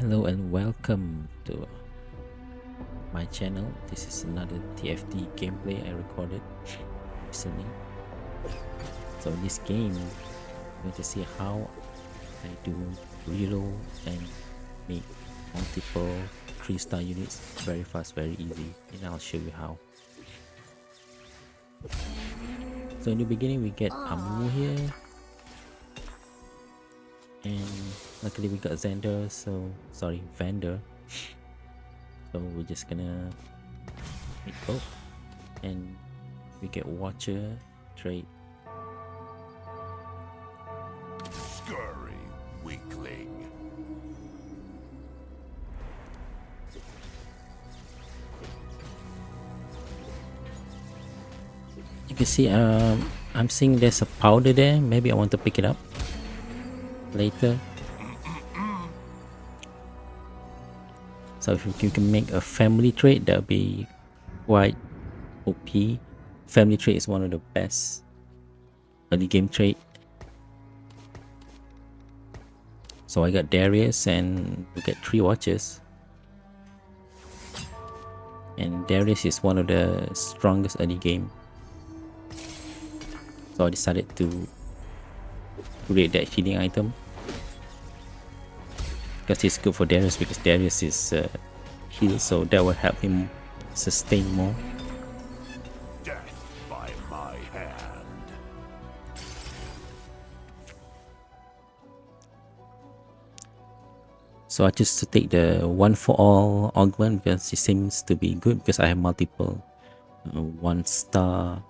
Hello and welcome to my channel. This is another TFT gameplay I recorded recently. So in this game, I'm going to see how I do reroll and make multiple 3-star units very fast, very easy, and I'll show you how. So in the beginning we get Amu here, and luckily we got Vander, so we're just gonna make both, and we get Watcher, trade. Scurry, weakling. You can see I'm seeing there's a powder there. Maybe I want to pick it up later. So if you can make a family trade, that'll be quite OP. Family trade is one of the best early game trade. So I got Darius and we get 3 watches. And Darius is one of the strongest early game. So I decided to create that healing item. Because it's good for Darius, because Darius is healed, so that will help him sustain more. Death by my hand. So I just to take the one for all augment because it seems to be good, because I have multiple 1-star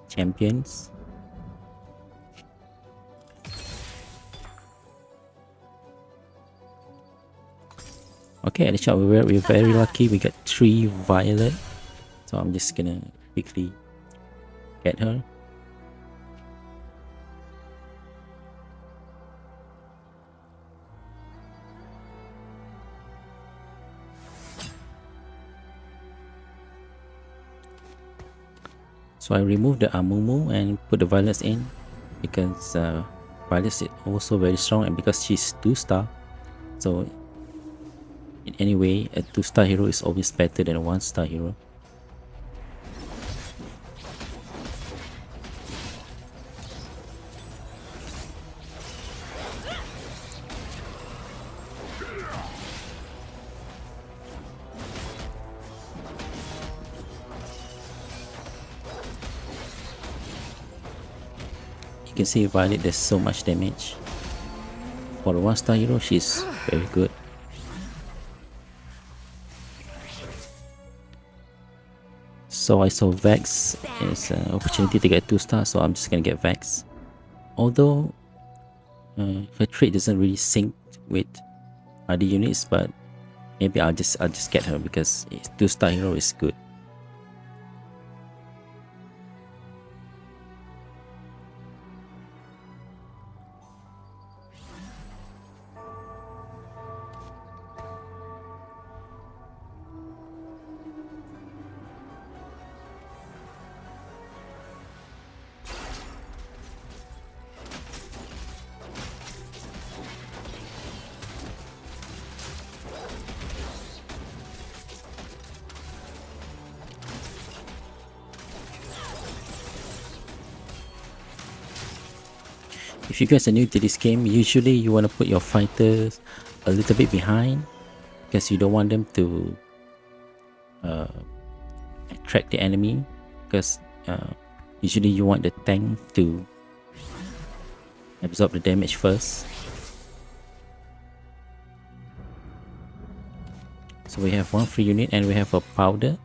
champions. Okay, at the shop we're very lucky. We got 3 violet, so I'm just gonna quickly get her. So I remove the Amumu and put the violets in, because violets is also very strong, and because she's 2-star, so in any way a 2-star hero is always better than a 1-star hero. You can see Violet does so much damage. For a 1-star hero, she's very good. So I saw Vex as an opportunity to get 2-star, so I'm just gonna get Vex. Although her trait doesn't really sync with other units, but maybe I'll just get her because 2-star hero is good. If you guys are new to this game, usually you want to put your fighters a little bit behind, because you don't want them to attract the enemy, because usually you want the tank to absorb the damage first. So we have 1 free unit and we have a powder,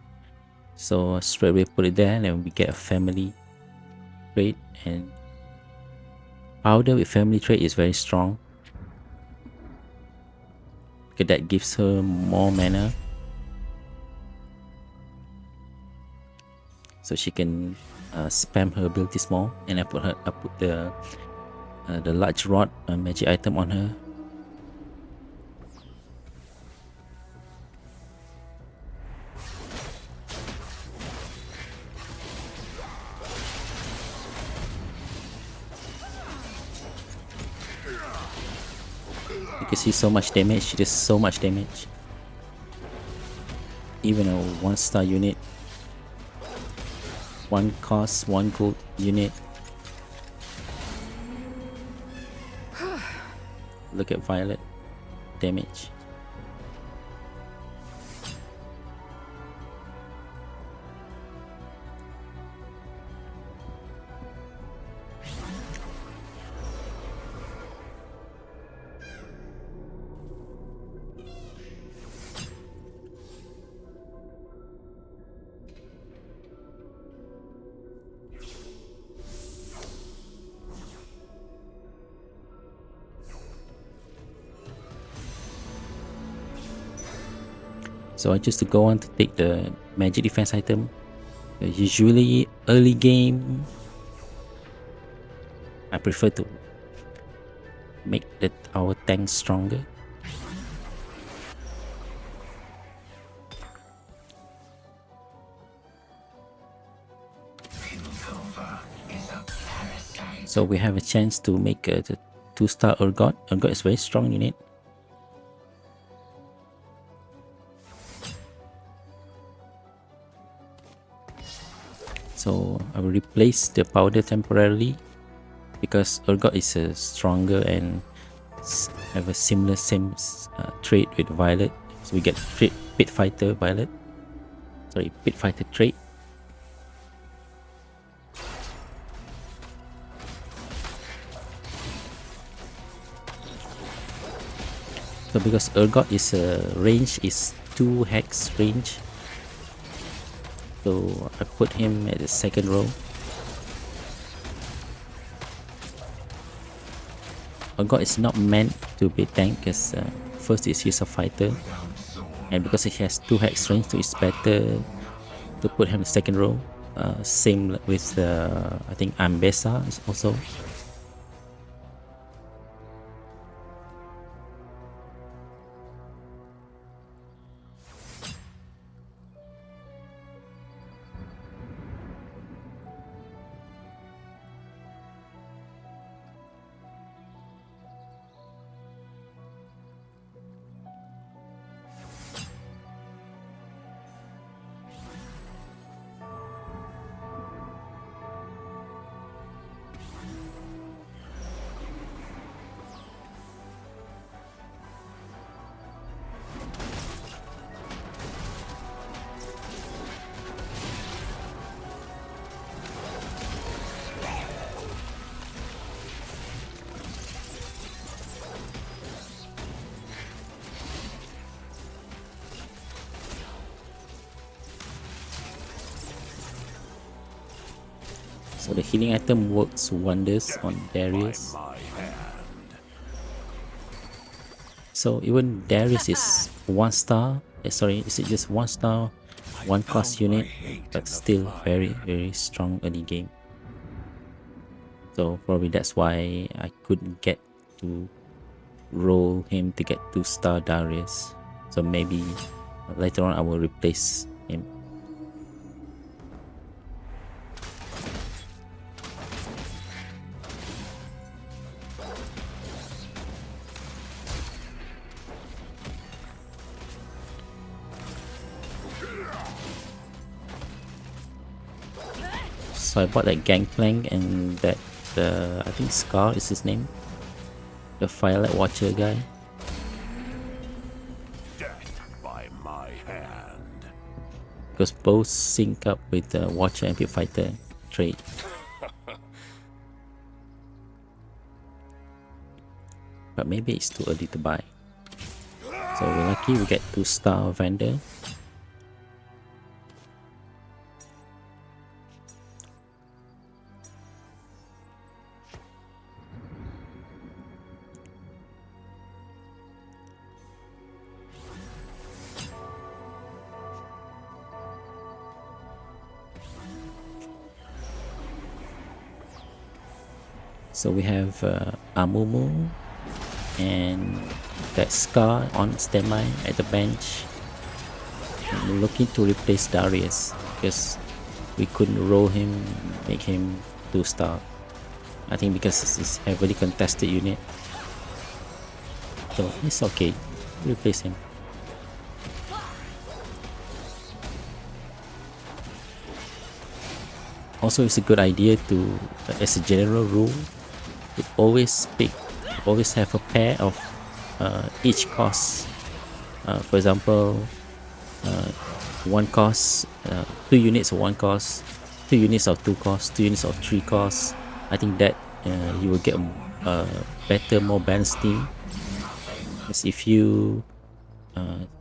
so straight away put it there, and we get a family trade. And powder with family trade is very strong, because that gives her more mana, so she can spam her abilities more. And I put the large rod magic item on her. You can see so much damage, just so much damage. Even a 1-star unit, 1 cost, 1 gold unit. Look at Violet damage. So I choose to go on to take the magic defense item. Usually early game, I prefer to make our tank stronger. So we have a chance to make the 2-star Urgot. Urgot is very strong unit. So I will replace the powder temporarily because Urgot is stronger and have a similar trait with Violet. So we get Pit Fighter Violet. Sorry, Pit Fighter trait. So because Urgot is range is 2 hex range. So I put him at the second row. Urgot is not meant to be tank because first he's a fighter, and because he has 2 hex range, so it's better to put him in the second row. Same with I think Ambessa is also. So the healing item works wonders on Darius. So even Darius is 1-star. Sorry, is it just 1-star, 1 cost unit, but still very strong early game. So probably that's why I couldn't get to roll him to get 2-star Darius. So maybe later on I will replace him. So I bought that Gangplank and that I think Scar is his name, the Firelight Watcher guy. Death by my hand. Because both sync up with the Watcher and Pit Fighter trait. But maybe it's too early to buy. So we're lucky we get 2-star Vander. So we have Amumu and that Scar on standby at the bench. I'm looking to replace Darius because we couldn't roll him, make him 2-star. I think because it's heavily contested unit. so it's okay. Replace him. Also, it's a good idea to, as a general rule, to always have a pair of each cost. For example, one cost, 2 units of one cost, 2 units of two costs, 2 units of three costs. I think that you will get a better, more balanced team. Because if you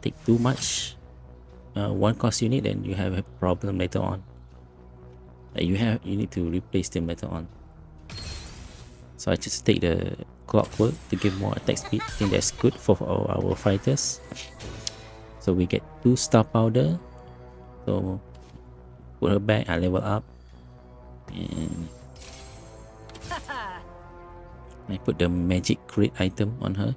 take too much one cost unit, then you have a problem later on. You need to replace them later on. So I just take the clockwork to give more attack speed. I think that's good for our fighters. So we get 2 star powder. So put her back, I level up. And I put the magic crit item on her.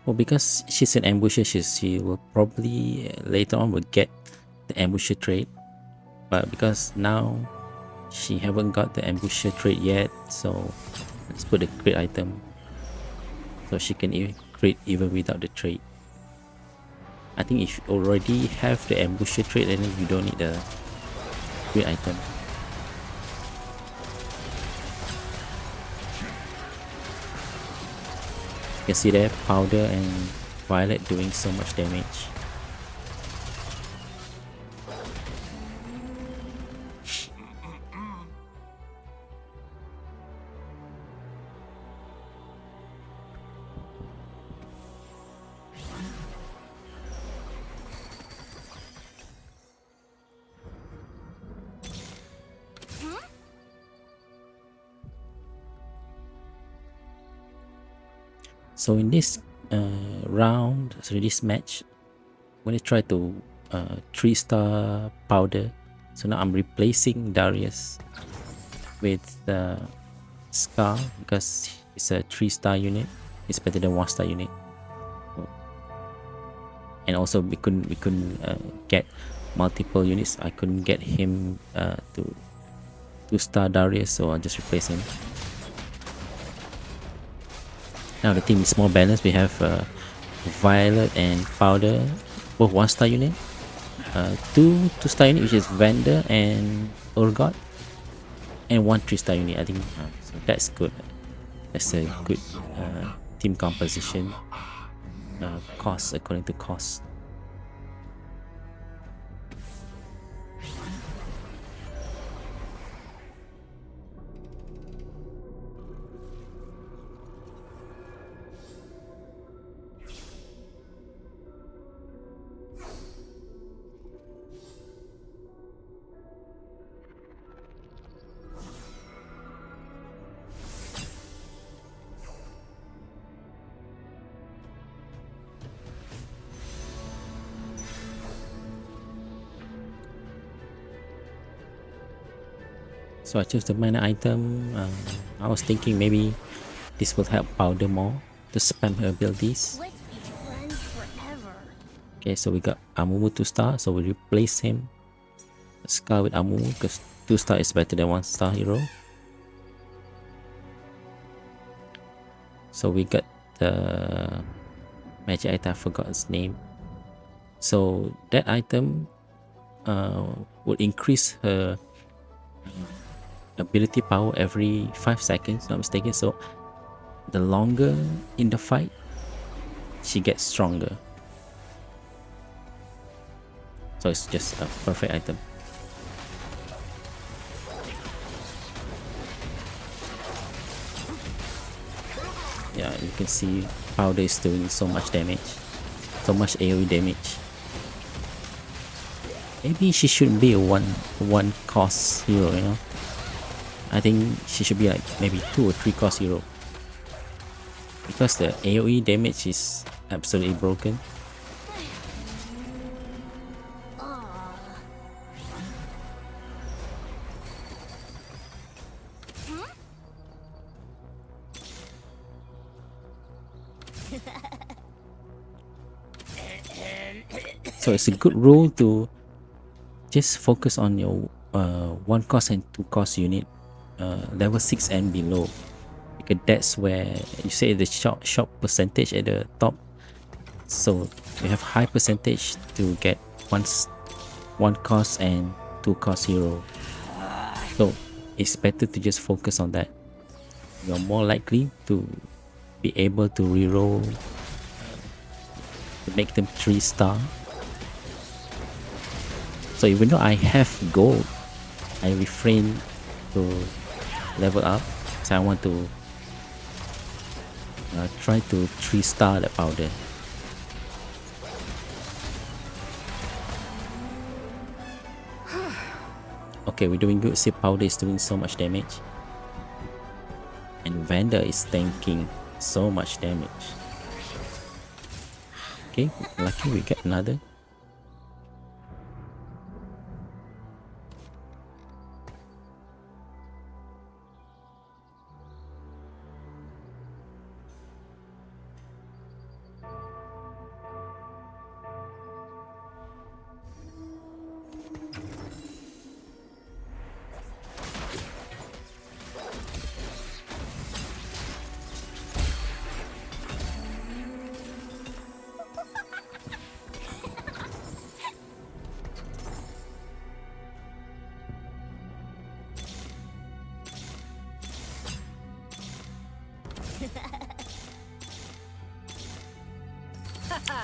Well, because she's an ambusher, she will probably later on will get the ambusher trait. But because now she haven't got the ambusher trait yet, so let's put the crit item. So she can crit even without the trait. I think if you already have the ambusher trait, then you don't need the crit item. You can see there, Powder and Violet doing so much damage. So in this round, so this match, I'm going to try to 3-star Powder. So now I'm replacing Darius with Scar because it's a 3-star unit. It's better than 1-star unit. And also we couldn't get multiple units. I couldn't get him to 2-star Darius, so I'll just replace him. Now the team is more balanced. We have Violet and Powder, both 1-star unit. 2-star unit, which is Vander and Urgot, and 1 3-star unit. I think so that's good. That's a good team composition. Cost according to cost. So I chose the mana item. I was thinking maybe this will help Powder more to spam her abilities. Okay, so we got Amumu 2-star, so we replace him. Scar with Amumu because 2-star is better than 1-star hero. So we got the magic item, I forgot its name. So that item will increase her ability power every 5 seconds, if I'm not mistaken. So the longer in the fight, she gets stronger. So it's just a perfect item. Yeah, you can see Powder is doing so much damage, so much AoE damage. Maybe she should be a one cost hero, you know. I think she should be like maybe 2 or 3 cost hero, because the AoE damage is absolutely broken. So it's a good rule to just focus on your 1 cost and 2 cost unit, level 6 and below, because that's where you say the shop percentage at the top. So you have high percentage to get one cost and 2 cost hero. So it's better to just focus on that. You're more likely to be able to reroll to make them 3-star. So even though I have gold, I refrain to level up. So I want to try to 3-star the powder. Okay, we're doing good. See, powder is doing so much damage. And Vander is tanking so much damage. Okay, lucky we get another.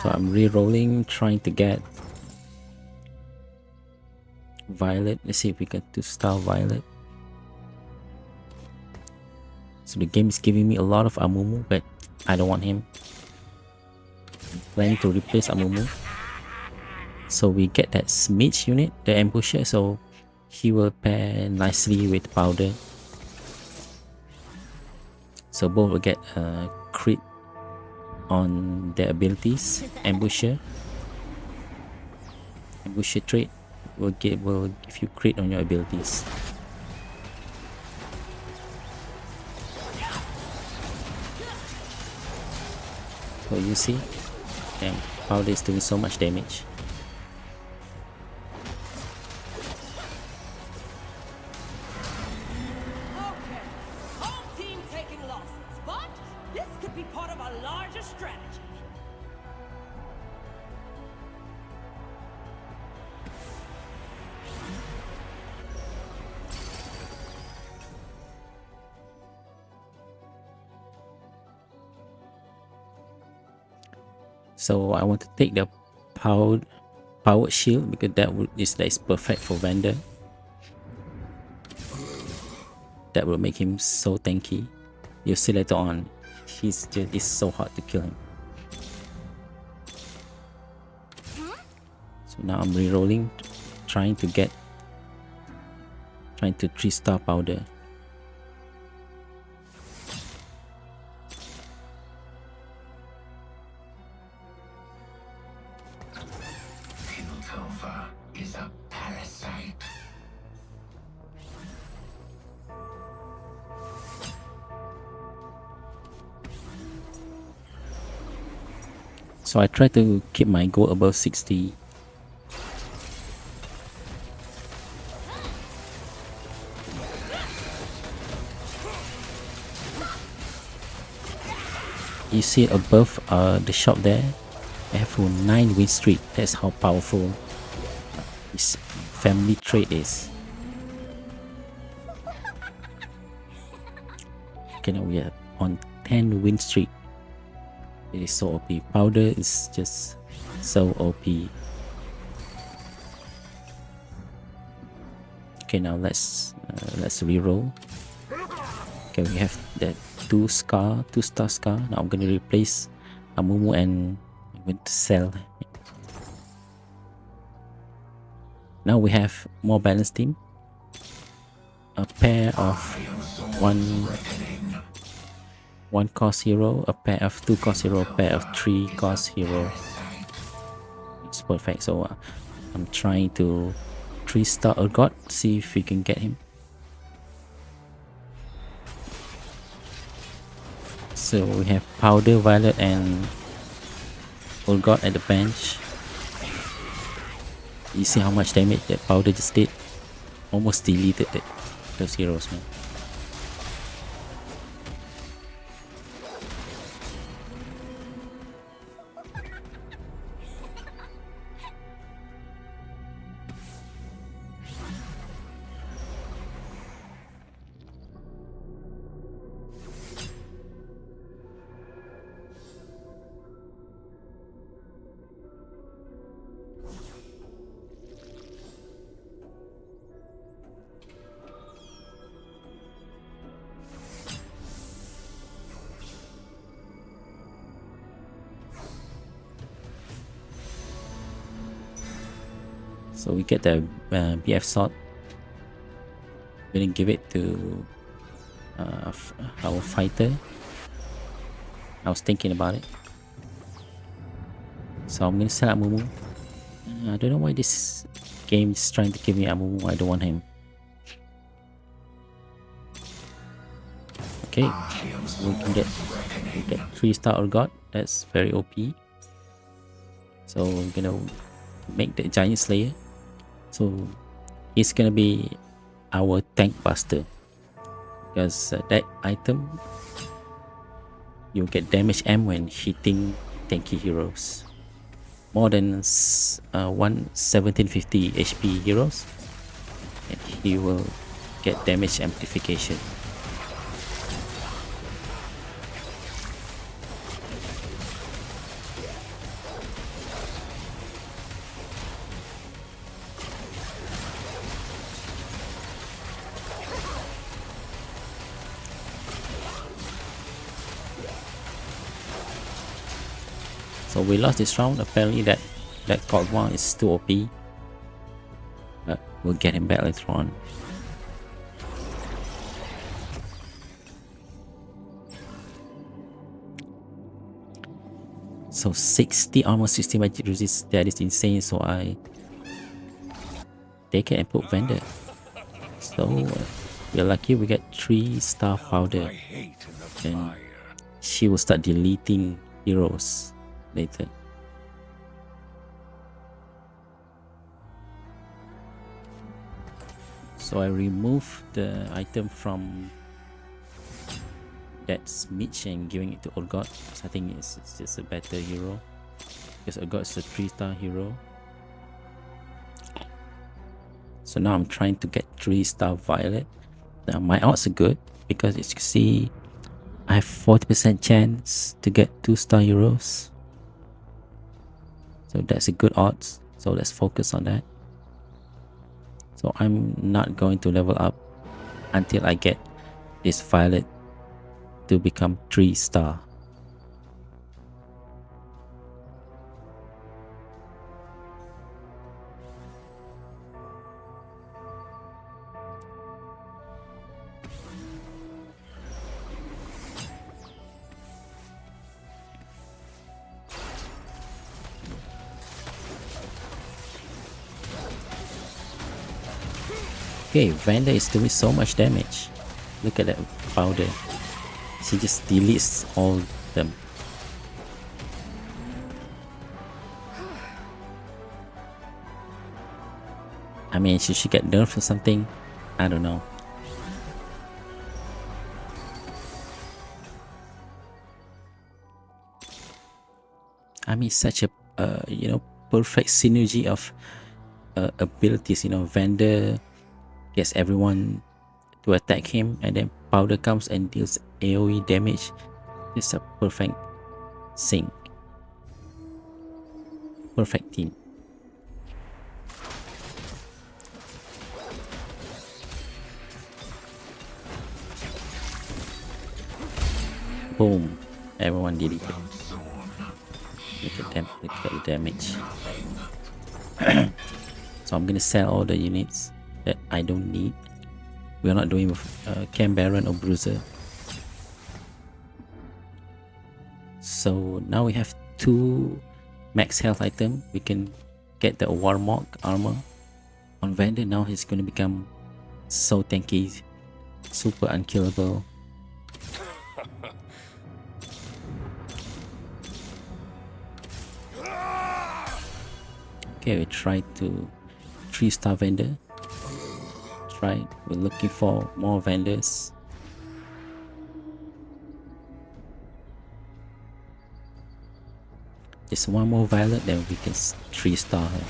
So I'm re-rolling, trying to get Violet. Let's see if we can 2-star Violet. So the game is giving me a lot of Amumu, but I don't want him. I'm planning to replace Amumu. So we get that Smidge unit, the ambusher, so he will pair nicely with powder. So both will get a crit on their abilities. Ambusher trait will give you crit on your abilities. So you see, damn, powder is doing so much damage. So I want to take the powered shield because that is perfect for Vander. That will make him so tanky. You'll see later on, it's so hard to kill him. So now I'm re-rolling, trying to 3-star powder. Is a parasite. So I try to keep my goal above 60. You see above the shop there, I have a 9 win streak. That's how powerful his family trait is. Okay, now we are on 10 win streak. It is so OP. Powder is just so OP. Okay, now let's reroll. Okay, we have that 2-star scar. Now I'm gonna replace Amumu and I'm going to sell. Now we have more balanced team. A pair of one cost hero, a pair of 2 cost hero, a pair of 3 cost hero. It's perfect. So I'm trying to 3-star Urgot, see if we can get him. So we have Powder, Violet and Urgot at the bench. You see how much damage that Powder just did? almost deleted those heroes, man. So we get the BF sword. We're gonna give it to our fighter. I was thinking about it. So I'm gonna sell Amumu. I don't know why this game is trying to give me Amumu. I don't want him. Okay, so we can get 3-star Urgot. That's very OP. So we're gonna make the Giant Slayer. So it's gonna be our tank buster, because that item you get damage M when hitting tanky heroes, more than 1750 HP heroes, and he will get damage amplification. So we lost this round. Apparently that Kog'Maw is too OP, but we'll get him back later on. So 60 armor, 60 magic resist. That is insane. So I take it and put Vander. So we're lucky we get 3-star powder, and she will start deleting heroes later. So I remove the item from that Mitch and giving it to Urgot. So I think it's just a better hero, because Urgot is a 3-star hero. So now I'm trying to get 3-star Violet. Now my odds are good, because as you can see I have 40% chance to get 2-star heroes. So that's a good odds. So let's focus on that. So I'm not going to level up until I get this Violet to become 3-star. Okay, Vander is doing so much damage. Look at that powder. She just deletes all them. I mean, should she get nerfed or something? I don't know. I mean, such a perfect synergy of abilities. Vander gets everyone to attack him, and then powder comes and deals AoE damage. It's a perfect sync. Perfect team. Boom. Everyone did it. Look at them. Look at the damage. So I'm gonna sell all the units that I don't need. We're not doing with Camp Baron or Bruiser. So now we have 2 max health items. We can get the Warmog armor on Vander. Now he's going to become so tanky, super unkillable. Okay, we try to 3-star Vander. right, we're looking for more vendors. Just one more violet, then we can 3-star her.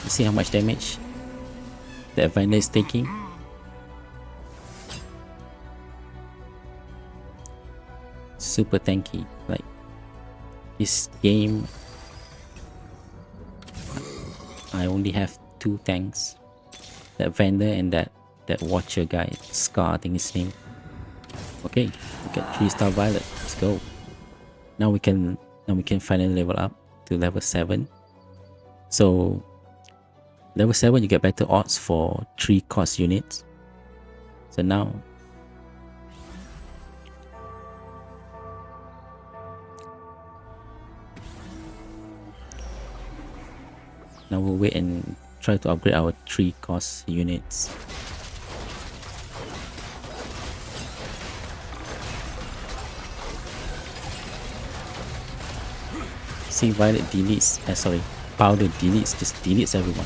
You see how much damage that Vander is taking? Super tanky. Like, this game, I only have 2 tanks. That Vander and that Watcher guy, Scar, I think his name. Okay, we got 3-star Violet. Let's go. Now we can finally level up to level 7. So level 7 you get better odds for 3 cost units. So now we'll wait and try to upgrade our 3 cost units. See, Violet deletes, sorry, Powder deletes, just deletes everyone.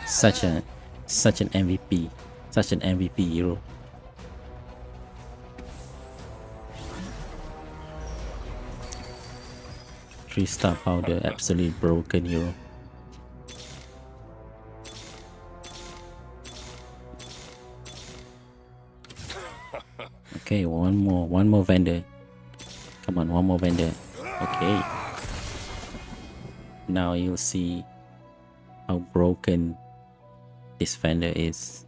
Such an MVP, such an MVP hero. Three-star Powder, absolutely broken hero. Okay, one more Vander. Come on, one more Vander. Okay. Now you'll see how broken this Vander is.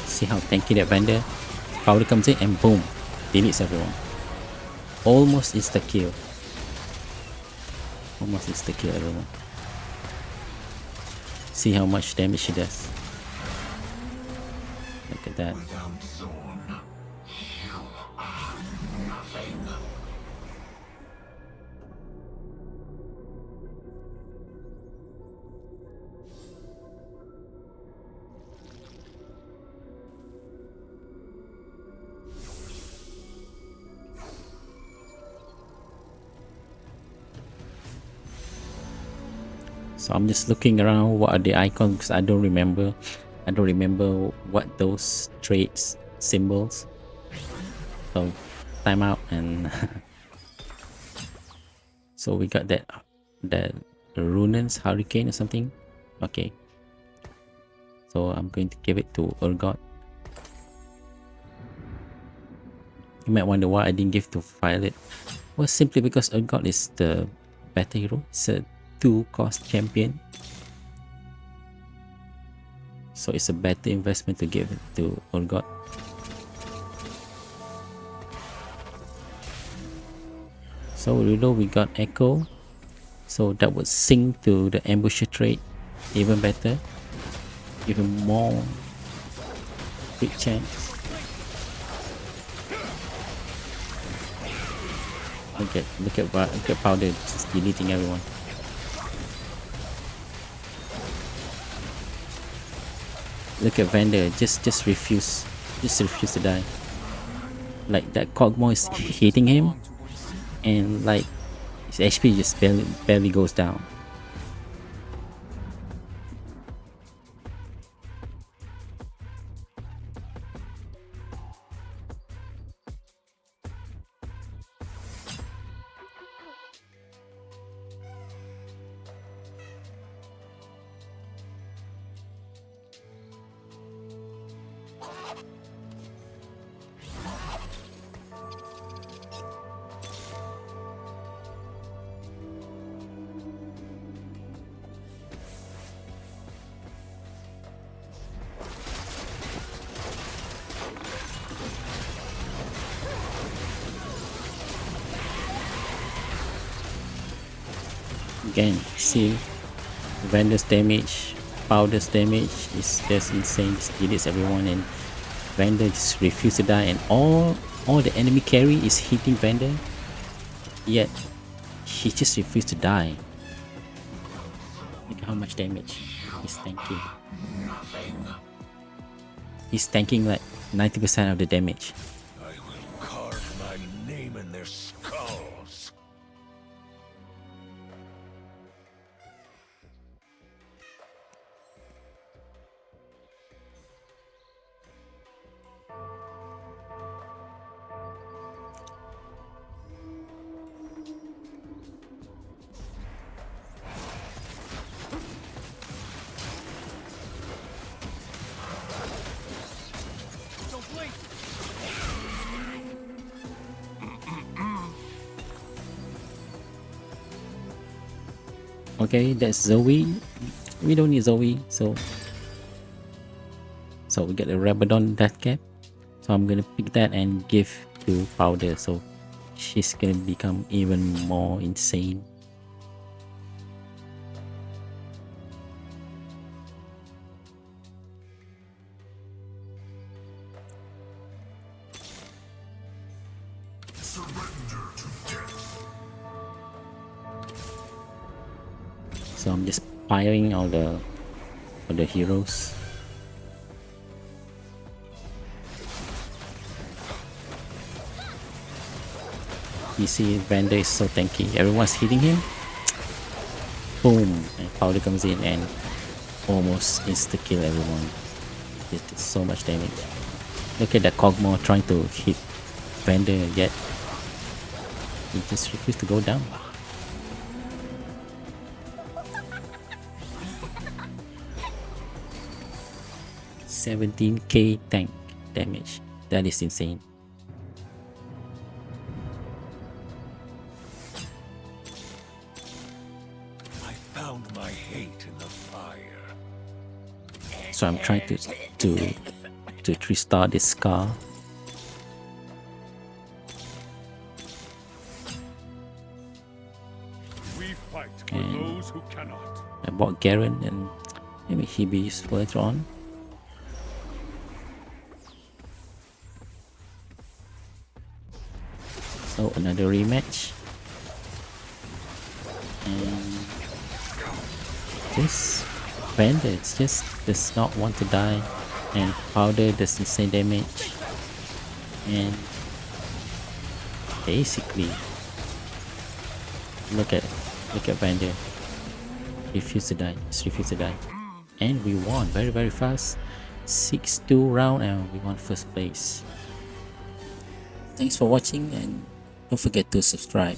See how tanky that Vander? Powder comes in and boom, deletes everyone. Almost insta kill. Almost insta kill everyone. See how much damage she does. Look at that. Without Zorn, you are nothing. So I'm just looking around what are the icons because I don't remember what those traits symbols. So time out and so we got that Runan's Hurricane or something. Okay. So I'm going to give it to Urgot. You might wonder why I didn't give to Violet. Well, simply because Urgot is the better hero. It's a 2-cost champion. So it's a better investment to give it to Urgot. So below we got Echo. So that would sync to the Ambusher trait even better. Even more big chance. Look at Powder just deleting everyone. Look at Vander, just refuse to die. Like that Cogmo is hitting him, and like his HP just barely goes down. Again, see Vander's damage, Powder's damage is just insane. Just deletes everyone, and Vander just refuses to die, and all the enemy carry is hitting Vander, yet he just refuses to die. Look at how much damage he's tanking. He's tanking like 90% of the damage. I will carve my name in their skulls. Okay, that's Zoe. We don't need Zoe, so we get a Rabadon Death Cap. So I'm gonna pick that and give to Powder, so she's gonna become even more insane. Surrender to death. So I'm just piling all the heroes. You see Vander is so tanky. Everyone's hitting him. Boom! And Powder comes in and almost insta-kill everyone. It did so much damage. Look at that Kog'Maw trying to hit Vander, yet he just refused to go down. $17k tank damage. That is insane. I found my hate in the fire. So I'm trying to restart this Scar. We fight for And those who cannot. I bought Garen, and maybe he'll be useful later on. So another rematch. And this Vander just does not want to die, and Powder does insane damage, and basically look at Vander. Refuse to die, just refuse to die. And we won very fast. 6-2 round, and we won first place. Thanks for watching, and don't forget to subscribe.